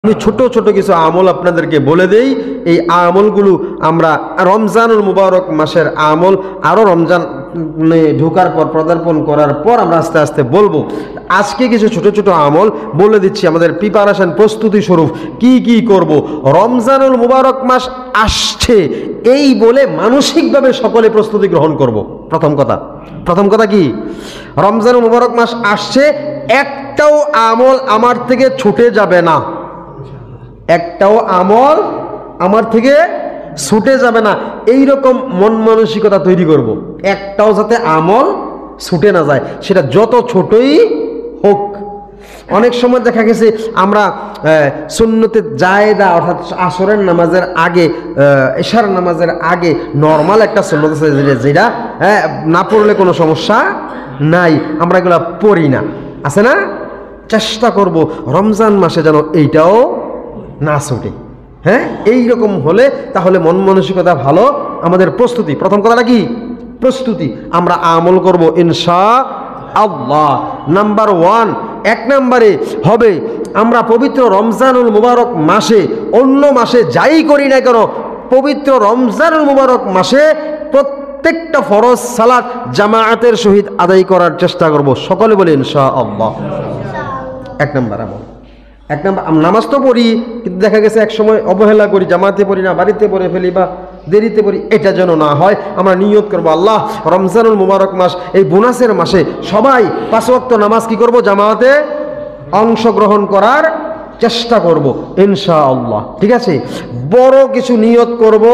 আমি ছোট ছোট কিছু আমল আপনাদেরকে বলে দেই। এই আমলগুলো আমরা রমজানুল মুবারক মাসের আমল আরও রমজান ঢোকার পর পদার্পণ করার পর আমরা আস্তে আস্তে বলবো। আজকে কিছু ছোট ছোট আমল বলে দিচ্ছি, আমাদের প্রিপারেশন প্রস্তুতি স্বরূপ কি কি করব। রমজানুল মুবারক মাস আসছে এই বলে মানসিকভাবে সকলে প্রস্তুতি গ্রহণ করব। প্রথম কথা কি, রমজানুল মুবারক মাস আসছে, একটাও আমল আমার থেকে ছুটে যাবে না, একটাও আমল আমার থেকে ছুটে যাবে না, এই রকম মন মানসিকতা তৈরি করব। একটাও যাতে আমল ছুটে না যায়, সেটা যত ছোটই হোক। অনেক সময় দেখা গেছে আমরা সুন্নতে জায়েদা অর্থাৎ আসরের নামাজের আগে, এশার নামাজের আগে নর্মাল একটা সুন্নত আছে যেটা না পড়লে কোনো সমস্যা নাই, আমরা এগুলো পড়ি না, আছে না? চেষ্টা করব রমজান মাসে যেন এইটাও না ছুটে। হ্যাঁ, এইরকম হলে তাহলে মন মানসিকতা ভালো। আমাদের প্রস্তুতি, প্রথম কথাটা কি? প্রস্তুতি। আমরা আমল করব ইনশাআল্লাহ। নাম্বার 1, 1 নম্বরে হবে আমরা পবিত্র রমজানুল মুবারক মাসে, অন্য মাসে যাই করি না কেন, পবিত্র রমজানুল মুবারক মাসে প্রত্যেকটা ফরজ সালাত জামায়াতের সহিত আদায় করার চেষ্টা করব। সকলে বলে ইনশাআল্লাহ। 1 নম্বর আমল। 1 নম্বর, নামাজ তো পড়ি কিন্তু দেখা গেছে এক সময় অবহেলা করি, জামাতে পড়ি না, বাড়িতে পড়ে ফেলি বা দেরিতে পড়ি, এটা যেন না হয়। আমরা নিয়ত করবো আল্লাহ রমজানুল মুবারক মাস, এই বোনাসের মাসে সবাই 5 ওয়াক্ত নামাজ কি করব, জামাতে অংশগ্রহণ করার চেষ্টা করব ইনশাআল্লাহ। ঠিক আছে, বড় কিছু নিয়ত করব,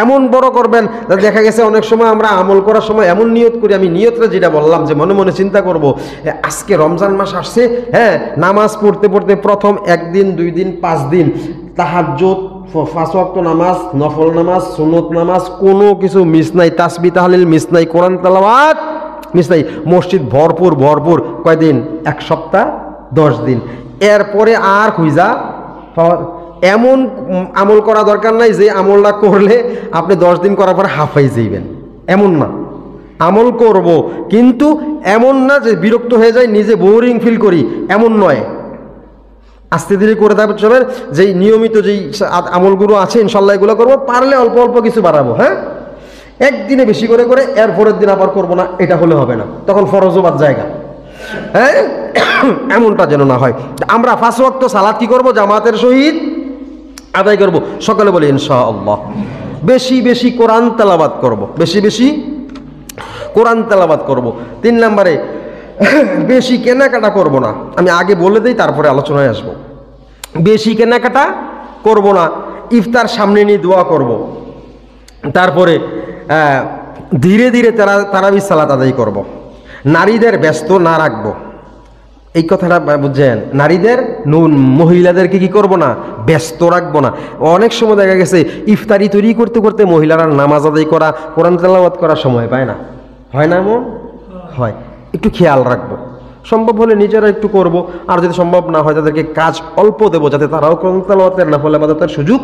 এমন বড় করবেন। দেখা গেছে অনেক সময় আমরা আমল করার সময় এমন নিয়ত করি, আমি নিয়তটা যেটা বললাম যে মনে মনে চিন্তা করব আজকে রমজান মাস আসছে, হ্যাঁ, নামাজ পড়তে পড়তে প্রথম 1 দিন 2 দিন 5 দিন তাহাজ্জুদ, 5 ওয়াক্ত নামাজ, নফল নামাজ, সুন্নত নামাজ, কোনো কিছু মিস নাই, তাসবিহ তাহলিল মিস নাই, কোরআন তেলাওয়াত মিস নাই, মসজিদ ভরপুর। কয়দিন? 1 সপ্তাহ 10 দিন। এরপরে আর খুঁজা এমন আমল করা দরকার নাই যে আমলটা করলে আপনি 10 দিন করার পর হাফাই যাইবেন, এমন না। আমল করব কিন্তু এমন না যে বিরক্ত হয়ে যায়, নিজে বোরিং ফিল করি, এমন নয়। আস্তে ধীরে করে থাকবে, চলেন যেই নিয়মিত যেই আমলগুলো আছে ইনশাল্লাহ এগুলো করবো, পারলে অল্প অল্প কিছু বাড়াবো। হ্যাঁ, একদিনে বেশি করে করে এর পরের দিন আবার করবো না, এটা হলে হবে না, তখন ফরজও বাদ জায়গা। হ্যাঁ, এমনটা যেন না হয়। আমরা 5 ওয়াক্ত সালাত কি করবো, জামাতের সহিত আদায় করব। সকালে বলি ইনশাআল্লাহ। বেশি বেশি কোরআন তেলাওয়াত করব, বেশি বেশি কোরআন তেলাওয়াত করব। 3 নম্বরে বেশি কেনাকাটা করব না। আমি আগে বলে দিই, তারপরে আলোচনায় আসব। বেশি কেনাকাটা করব না, ইফতার সামনে নিয়ে দোয়া করব। তারপরে ধীরে ধীরে তারাবির সালাত আদায় করব। নারীদের ব্যস্ত না রাখবো, এই কথাটা বুঝছেন? নারীদের মহিলাদেরকে কি করব না, ব্যস্ত রাখবো না। অনেক সময় দেখা গেছে ইফতারি তৈরি করতে করতে মহিলারা নামাজ আদায় করা, কোরআন তেলাওয়াত করার সময় পায় না, হয় না? এমন হয়, একটু খেয়াল রাখবো। সম্ভব হলে নিজেরা একটু করব, আর যদি সম্ভব না হয় তাদেরকে কাজ অল্প দেবো, যাতে তারাও কোরআন তেলাওয়াতের নফল ইবাদতের সুযোগ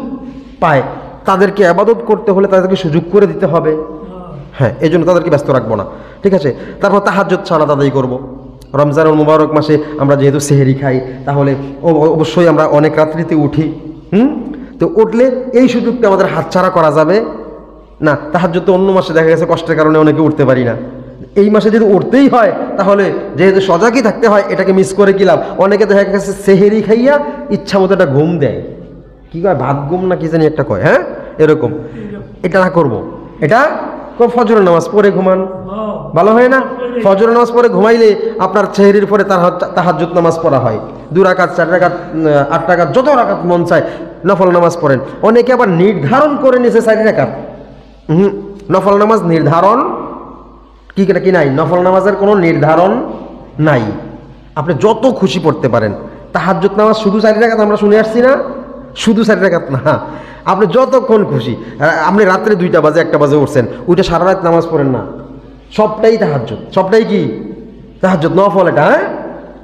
পায়। তাদেরকে ইবাদত করতে হলে তাদেরকে সুযোগ করে দিতে হবে। হ্যাঁ, এই জন্য তাদেরকে ব্যস্ত রাখবো না। ঠিক আছে, তারপর তাহাজ্জুদ সালাত আদায় করব। রমজানুল মুবারক মাসে আমরা যেহেতু সেহরি খাই, তাহলে অবশ্যই আমরা অনেক রাত্রিতে উঠি। তো উঠলে এই সুযোগটা আমাদের হাতছাড়া করা যাবে না। তাহাজ্জুদ তো অন্য মাসে দেখা গেছে কষ্টের কারণে অনেকে উঠতে পারি না, এই মাসে যদি উঠতেই হয় তাহলে যেহেতু সজাগই থাকতে হয়, এটাকে মিস করে কি লাভ? অনেকে দেখা গেছে সেহরি খাইয়া ইচ্ছা মতো একটা ঘুম দেয়, কি কয় ভাত ঘুম না কি জানি একটা কয়, হ্যাঁ, এরকম। এটা না করব, এটা ফজরের নামাজ পড়ে ঘুমান, ভালো হয় না? ফজরের নামাজ পড়ে ঘুমাইলে আপনার সেহরির পরে তাহাজ্জুদ নামাজ পড়া হয়। 2 রাকাত, 4 রাকাত, 8 রাকাত, যত রাকাত মন চায় নফল নামাজ পড়েন। অনেকে আবার নির্ধারণ করে নিয়েছে 4 রাকাত। নফল নামাজ নির্ধারণ কি নাই, নফল নামাজের কোনো নির্ধারণ নাই, আপনি যত খুশি পড়তে পারেন। তাহাজ্জুদ নামাজ শুধু 4 রাকাত আমরা শুনে আসছি না, শুধু 4 রাকাত না, আপনি যতক্ষণ খুশি। আপনি রাত্রে 2টা বাজে 1টা বাজে উঠছেন, ওইটা সারা রাত নামাজ পড়েন না, সবটাই তাহাজ্জুদ, সবটাই কি তাহাজ্জুদ, নফল। এটা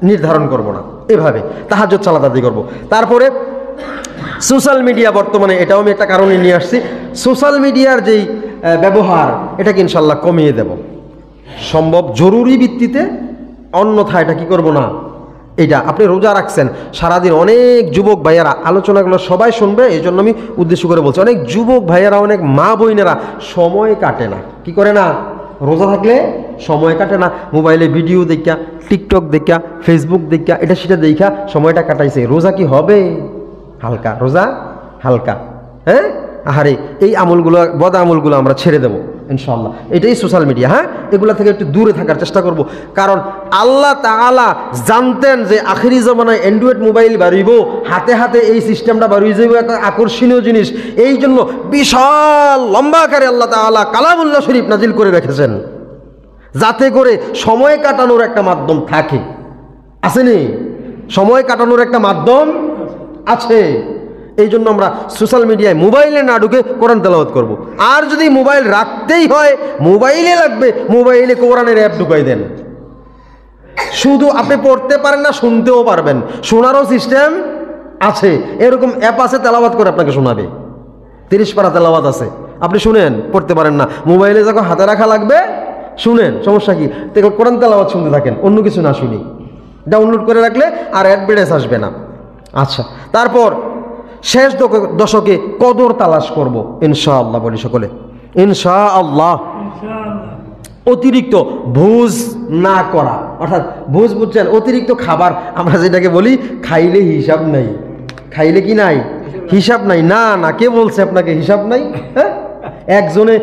নির্ধারণ করব না, এভাবে তাহাজ্জুদ সালাত আদায় করব। তারপরে সোশ্যাল মিডিয়া, বর্তমানে এটাও আমি একটা কারণে নিয়ে আসছি, সোশ্যাল মিডিয়ার যেই ব্যবহার, এটাকে ইনশাল্লাহ কমিয়ে দেব সম্ভব, জরুরি ভিত্তিতে। অন্যথা এটা কি করব না, এইটা আপনি রোজা রাখছেন সারাদিন, অনেক যুবক ভাইয়ারা, আলোচনাগুলো সবাই শুনবে এই জন্য আমি উদ্দেশ্য করে বলছি, অনেক যুবক ভাইয়ারা, অনেক মা বোনেরা সময় কাটে না, কি করে না, রোজা থাকলে সময় কাটে না, মোবাইলে ভিডিও দেখা, টিকটক দেখা, ফেসবুক দেখা, এটা সেটা দেখা সময়টা কাটাইছে। রোজা কি হবে? হালকা রোজা, হালকা। হ্যাঁ, আহারে এই আমলগুলো, বদ আমলগুলো আমরা ছেড়ে দেবো ইনশাআল্লাহ। এটাই সোশ্যাল মিডিয়া। হ্যাঁ, এগুলো থেকে একটু দূরে থাকার চেষ্টা করব, কারণ আল্লাহ তাআলা জানতেন যে আখিরি জমানায় অ্যান্ড্রয়েড মোবাইল বাড়িব, হাতে হাতে এই সিস্টেমটা বাড়িয়ে যাবে, একটা আকর্ষণীয় জিনিস। এই জন্য বিশাল লম্বা আকারে আল্লাহ তাআলা কালামুল্লাহ শরীফ নাজিল করে রেখেছেন, যাতে করে সময় কাটানোর একটা মাধ্যম থাকে। আসেনি? সময় কাটানোর একটা মাধ্যম আছে। এই জন্য আমরা সোশ্যাল মিডিয়ায় মোবাইলে না ঢুকে কোরআন তেলাওয়াত করব। আর যদি মোবাইল রাখতেই হয়, মোবাইলে লাগবে, মোবাইলে কোরআনের অ্যাপ ঢুকাই দেন। শুধু আপনি পড়তে পারেন না, শুনতেও পারবেন, শোনারও সিস্টেম আছে। এরকম অ্যাপ আছে, তেলাওয়াত করে আপনাকে শোনাবে। 30 পারা তেলাওয়াত আছে, আপনি শুনেন, পড়তে পারেন না, মোবাইলে যখন হাতে রাখা লাগবে শুনেন, সমস্যা কি? কোরআন তেলাওয়াত শুনতে থাকেন, অন্য কিছু না শুনি, ডাউনলোড করে রাখলে আর অ্যাডভার্টাইজ আসবে না। আচ্ছা, তারপর শেষ দশকে কদর তালাশ করব ইনশাআল্লাহ, বলি সকলে ইনশাআল্লাহ। অতিরিক্ত ভোজ না করা, অর্থাৎ ভোজ বুঝছেন, অতিরিক্ত খাবার, আমরা যেটাকে বলি খাইলে হিসাব নাই, খাইলে কি নাই, হিসাব নাই। না না, কে বলছে আপনাকে হিসাব নাই? হ্যাঁ, একজনে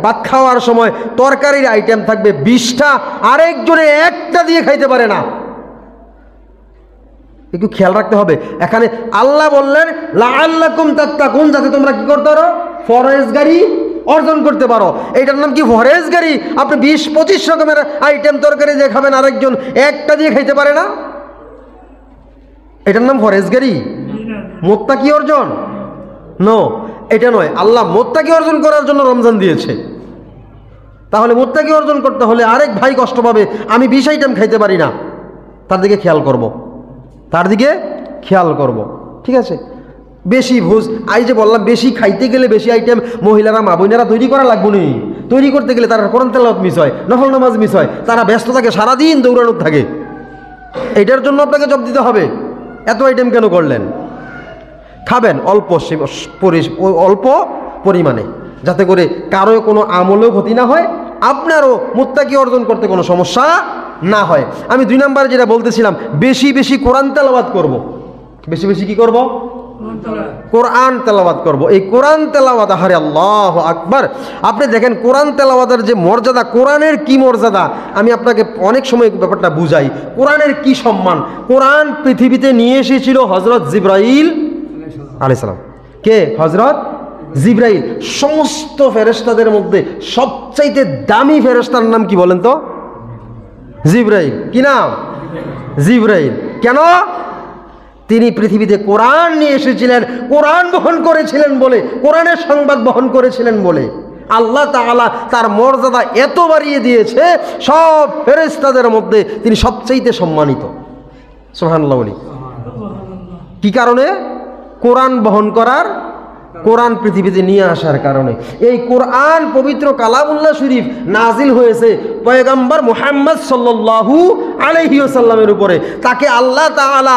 ভাত খাওয়ার সময় তরকারির আইটেম থাকবে 20টা, আরেকজনে একটা দিয়ে খাইতে পারে না। একটু খেয়াল রাখতে হবে। এখানে আল্লাহ বললেন লাআল্লাকুম তাত্তাকুন, যাতে তোমরা কি করতে পারো, ফরেজগারি অর্জন করতে পারো। এটার নাম কি? ফরেজগারি। আপনি 20-25 রকমের আইটেম তরকারি দিয়ে খাবেন, আরেকজন একটা দিয়ে খাইতে পারে না, এটার নাম ফরেজগারি? মুত্তাকি অর্জন? নো, এটা নয়। আল্লাহ মুত্তাকি অর্জন করার জন্য রমজান দিয়েছে। তাহলে মুত্তাকি অর্জন করতে হলে আরেক ভাই কষ্ট পাবে, আমি 20 আইটেম খাইতে পারি না, তার দিকে খেয়াল করব, তার দিকে খেয়াল করব। ঠিক আছে? বেশি ভোজ, এই যে বললাম, বেশি খাইতে গেলে বেশি আইটেম মহিলারা, মা বোনেরা তৈরি করা লাগবে না। তৈরি করতে গেলে তারা কোরআন তেলাওয়াত মিস হয়, নফল নামাজ মিস হয়, তারা ব্যস্ত থাকে, সারাদিন দৌড়ানো থাকে। এটার জন্য আপনাকে জব দিতে হবে, এত আইটেম কেন করলেন? খাবেন অল্প পরিমাণে, যাতে করে কারো কোনো আমলেও ক্ষতি না হয়, আপনারও মুত্তাকি অর্জন করতে কোনো সমস্যা না হয়। আমি 2 নম্বরে যেটা বলতেছিলাম, বেশি বেশি কোরআন তেলাওয়াত করব। বেশি বেশি কি করব? কোরআন তেলাওয়াত করব। এই কোরআন তেলাওয়াত, আহারে আল্লাহু আকবার। আপনি দেখেন কোরআন তেলাওয়াতের যে মর্যাদা, কোরআনের কি মর্যাদা, আমি আপনাকে অনেক সময় ব্যাপারটা বুঝাই। কোরআনের কি সম্মান। কোরআন পৃথিবীতে নিয়ে এসেছিল হযরত জিবরাইল আলাইহিস সালাম। কে? হযরত জিবরাইল। সমস্ত ফেরেশতাদের মধ্যে সবচাইতে দামি ফেরেশতার নাম কি বলেন তো? জিবরাইল। কি নাম? জিবরাইল। কেন? তিনি পৃথিবীতে কোরআন নিয়ে এসেছিলেন, কোরআন বহন করেছিলেন বলে, কোরআনের সংবাদ বহন করেছিলেন বলে আল্লাহ তাআলা তার মর্যাদা এত বাড়িয়ে দিয়েছে, সব ফেরেশতাদের মধ্যে তিনি সবচাইতে সম্মানিত। সুবহানাল্লাহ বলি। কি কারণে? কোরআন বহন করার, কোরআন পৃথিবীতে নিয়ে আসার কারণে। এই কোরআন পবিত্র কালামুল্লাহ শরীফ নাজিল হয়েছে পয়গম্বর মুহাম্মদ সাল্লাল্লাহু আলাইহি ওয়াসাল্লামের উপরে। তাকে আল্লাহ তাআলা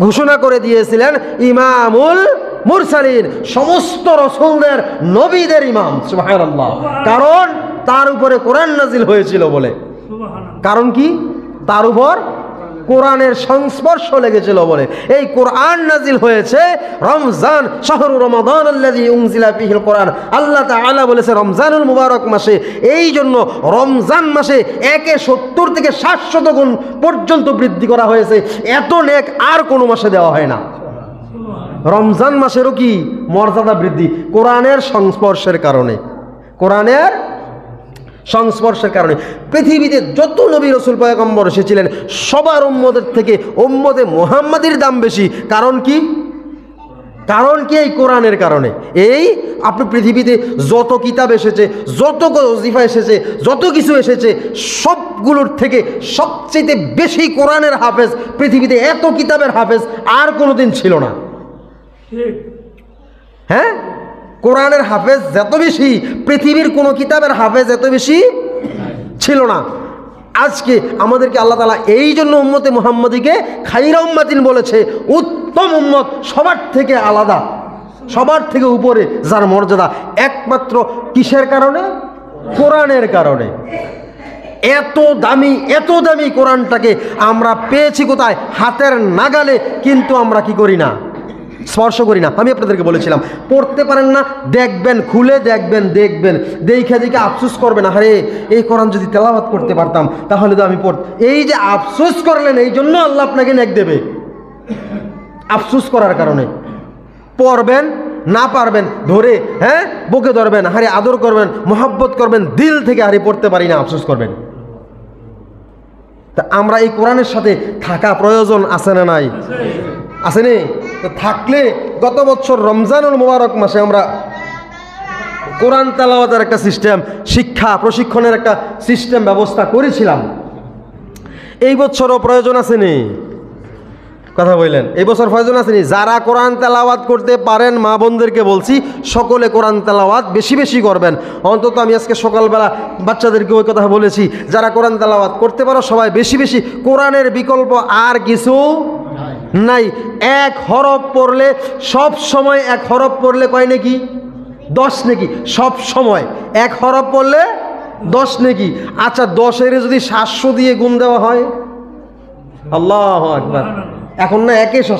ঘোষণা করে দিয়েছিলেন ইমামুল মুরসালিন, সমস্ত রাসূলদের, নবীদের ইমাম। সুবহানাল্লাহ। কারণ তার উপরে কোরআন নাজিল হয়েছিল বলে। কারণ কি? তার উপর কোরআনের সংস্পর্শ লেগেছিল বলে। এই কোরআন নাজিল হয়েছে রমজান, শাহরু রমাদান আল্লাযী উনজিলা ফীহিল কোরআন। আল্লাহ তাআলা বলেছে রমজানুল মুবারক মাসে। এই জন্য রমজান মাসে 70 থেকে 700 গুণ পর্যন্ত বৃদ্ধি করা হয়েছে। এত নেক আর কোনো মাসে দেওয়া হয় না। রমজান মাসেরও কি মর্যাদা বৃদ্ধি? কোরআনের সংস্পর্শের কারণে। কোরআনের সংস্পর্শের কারণে। পৃথিবীতে যত নবী রাসূল পয়গম্বর এসেছিলেন, সবার উম্মতের থেকে উম্মতে মুহাম্মাদির দাম বেশি। কারণ কি? কারণ কি? এই কোরআনের কারণে। এই আপনি পৃথিবীতে যত কিতাব এসেছে, যত ওজিফা এসেছে, যত কিছু এসেছে, সবগুলোর থেকে সবচেয়ে বেশি কোরআনের হাফেজ পৃথিবীতে, এত কিতাবের হাফেজ আর কোনোদিন ছিল না। হ্যাঁ, কোরআনের হাফেজ যত বেশি, পৃথিবীর কোনো কিতাবের হাফেজ এত বেশি ছিল না। আজকে আমাদেরকে আল্লাহ তাআলা এই জন্য উম্মতে মুহাম্মাদিকে খাইরা উম্মাতিন বলেছে, উত্তম উম্মত, সবার থেকে আলাদা, সবার থেকে উপরে যার মর্যাদা, একমাত্র কিসের কারণে? কোরআনের কারণে। এত দামি কোরআনটাকে আমরা পেয়েছি কোথায়? হাতের নাগালে, কিন্তু আমরা কি করি না? স্পর্শ করি না। আমি আপনাদেরকে বলেছিলাম, পড়তে পারেন না, দেখবেন, খুলে দেখবেন, দেখে আফসোস করবেন, আরে এই কোরআন যদি তেলাওয়াত করতে পারতাম তাহলে তো আমি এই যে আফসোস করলেন, এই জন্য আল্লাহ আপনাকে নেক দেবে, আফসোস করার কারণে। পড়বেন, না পারবেন, ধরে বুকে ধরবেন, হারে আদর করবেন, মোহাব্বত করবেন, দিল থেকে হারে পড়তে পারি না, আফসোস করবেন। তা আমরা এই কোরআনের সাথে থাকা প্রয়োজন আছে না নাই? আসেনি? তো থাকলে গত বছর রমজানুল মুবারক মাসে আমরা কোরআন তেলাওয়াতের একটা সিস্টেম, শিক্ষা প্রশিক্ষণের একটা সিস্টেম ব্যবস্থা করেছিলাম। এই বছরও প্রয়োজন আসেনি? কথা বললেন, এই বছর প্রয়োজন আসেনি? যারা কোরআন তেলাওয়াত করতে পারেন, মা বোনদেরকে বলছি, সকলে কোরআন তেলাওয়াত বেশি বেশি করবেন। অন্তত আমি আজকে সকালবেলা বাচ্চাদেরকে ওই কথা বলেছি, যারা কোরআন তেলাওয়াত করতে পারো সবাই বেশি বেশি। কোরআনের বিকল্প আর কিছু নাই। এক হরফ পড়লে, সব সময় এক হরফ পড়লে কয় নাকি? 10 নাকি। সব সময় এক হরফ পড়লে 10 নাকি। আচ্ছা, 10-এর যদি 700 দিয়ে গুণ দেওয়া হয়, আল্লাহু আকবার। এখন না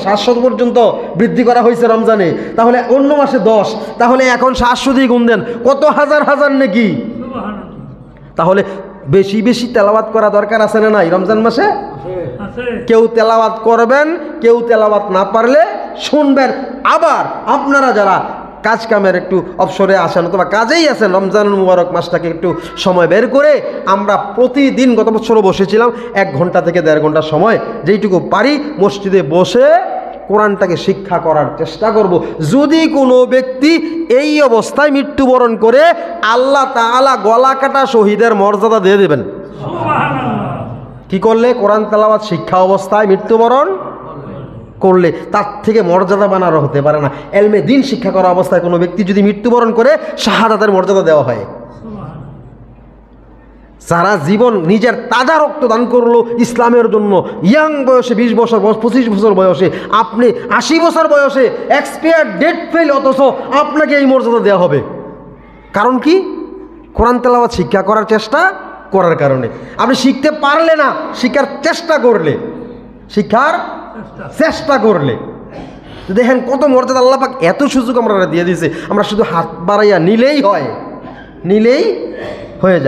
700 পর্যন্ত বৃদ্ধি করা হয়েছে রমজানে, তাহলে অন্য মাসে 10, তাহলে এখন 700 দিয়ে গুণ দেন, কত হাজার হাজার নাকি। তাহলে বেশি বেশি তেলাওয়াত করা দরকার আছে না নাই রমজান মাসে? কেউ তেলাওয়াত করবেন, কেউ তেলাওয়াত না পারলে শুনবেন। আবার আপনারা যারা কাজ কামের একটু অবসরে আসেন অথবা কাজেই আছেন, রমজানুল মুবারক মাসটাকে একটু সময় বের করে আমরা প্রতিদিন, গত বছরও বসেছিলাম 1 ঘন্টা থেকে 1.5 ঘন্টা সময়, যেইটুকু পারি মসজিদে বসে কোরআনটাকে শিক্ষা করার চেষ্টা করব। যদি কোনো ব্যক্তি এই অবস্থায় মৃত্যুবরণ করে, আল্লাহ তাআলা গলা কাটা শহীদের মর্যাদা দিয়ে দেবেন। কি করলে? কোরআন তেলাওয়াত শিক্ষা অবস্থায় মৃত্যুবরণ করলে। তার থেকে মর্যাদা বানানো হতে পারে না। এলমে দিন শিক্ষা করা অবস্থায় কোনো ব্যক্তি যদি মৃত্যুবরণ করে, শাহাদাতের মর্যাদা দেওয়া হয়। যারা জীবন নিজের তাজা রক্ত দান করলো ইসলামের জন্য, ইয়াং বয়সে 20 বছর 25 বছর বয়সে, আপনি 80 বছর বয়সে এক্সপায়ার ডেট ফেল, অথচ আপনাকে এই মর্যাদা দেওয়া হবে। কারণ কি? কোরআন তেলাওয়াত শিক্ষা করার চেষ্টা করার কারণে। আপনি শিখতে পারলে না, শিক্ষার চেষ্টা করলে, দেখেন কত মর্যাদা আল্লাহ পাক, এত সুযোগ আমরা দিয়ে দিয়েছে। আমরা শুধু হাত বাড়াইয়া নিলেই হয়ে যায়।